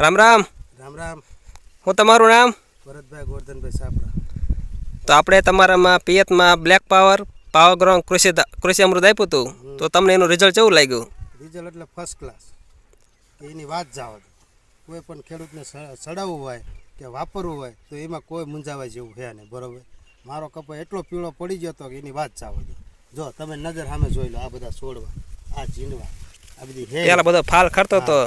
રામ રામ. રામ રામ. હું તમારું નામ? ભરતભાઈ ગોરધનભાઈ સાપરા. તો આપણે તમારામાં પિયતમાં બ્લેક પાવર પાવરગ્રાઉન્ડ કૃષિ અમૃત આપ્યું હતું, તો તમને એનું રિઝલ્ટ કેવું લાગ્યું? રિઝલ્ટ એટલે ફર્સ્ટ ક્લાસ. એની વાત જાવ કોઈ પણ ખેડૂતને સડાવવું હોય કે વાપરવું હોય તો એમાં કોઈ મૂંઝાવા જેવું છે નહીં. બરોબર, મારો કપા એટલો પીળો પડી ગયો હતો કે એની વાત જાવ. જો તમે નજર સામે જોઈ લો, આ બધા છોડવા, આ ઝીંડવા, આ બધી પેલા બધો ફાલ ખરતો હતો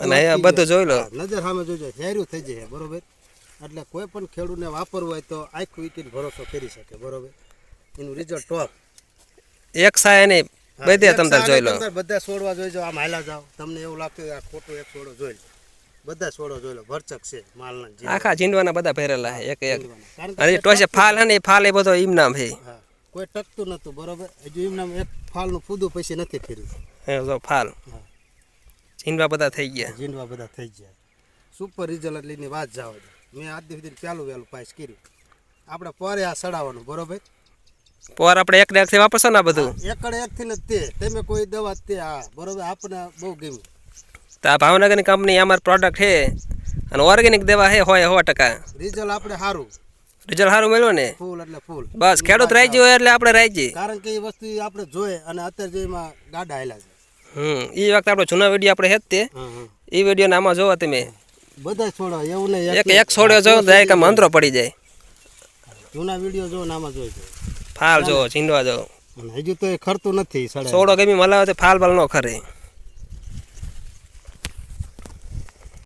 અને બધું જોઈ લો, નજર સામે જોજો, હેર્યું થઈ જાય. બરોબર, એટલે કોઈ પણ ખેડૂતને વાપરવું હોય તો આખું વીકીને ભરોસો કરી શકે. બરોબર, એનું રિઝલ્ટ ટોપ. એક સાય નહીં બધે તમે જોઈ લો, બધા છોડવા જોઈ જાઓ. આમ હાલા જાઓ, તમને એવું લાગતું આ ખોટું એક છોડો જોઈ લો, બધા છોડો જોઈ લો, ભરચક છે માલના. આખા ઝીંડવાના બધા ભરેલા છે એક એક. અને ટોસે ફાલ હે ને ફાલ એ બધો એમ નામ છે, કોઈ ટકતું નતું. બરોબર, હજુ એમ નામ એક ફાલનું ફૂદું પછી નથી ફેર્યું. હે જો ફાલ ઝીંડવા બધા થઈ ગયા, ઝીંડવા બધા થઈ ગયા. સુપર રિઝલ્ટ એટલે એની વાત જાવ. મેં આજ સુધી પહેલું વહેલું પાસ કર્યું. આપણે પરે આ સડાવવાનું. બરોબર, પોર આપણે એક થી વાપરશો ને આ બધું એકડે એકથી ને તે તમે કોઈ દવા તે આ. બરોબર, આપણે બહુ ગમ્યું. તો આ ભાવનગરની કંપની અમારી પ્રોડક્ટ છે અને ઓર્ગેનિક દવા છે 100%. રિઝલ્ટ આપણે સારું, રિઝલ્ટ સારું મળ્યું ને ફૂલ એટલે ફૂલ. બસ ખેડૂત રહી ગયો એટલે આપણે રહી જઈએ, કારણ કે એ વસ્તુ આપણે જોઈએ અને અત્યારે જો એમાં ગાડા હાલ્યા છે. એ વખતે આપણો જૂના વિડીયો આપણે હેત તે એ વિડીયો આમાં જોવો તમે. બધા છોડો એવું નહીં, એક છોડ્યો જો ડાયરેક્ટ આમ અંદરો પડી જાય. જૂના વિડીયો જો ને આમાં જોઈ ફાલ જો ઝીંડવા જો. હજુ તો એ ખરતું નથી. છોડો ગમી મલાવે તો ફાલ બાલ ન ખરે.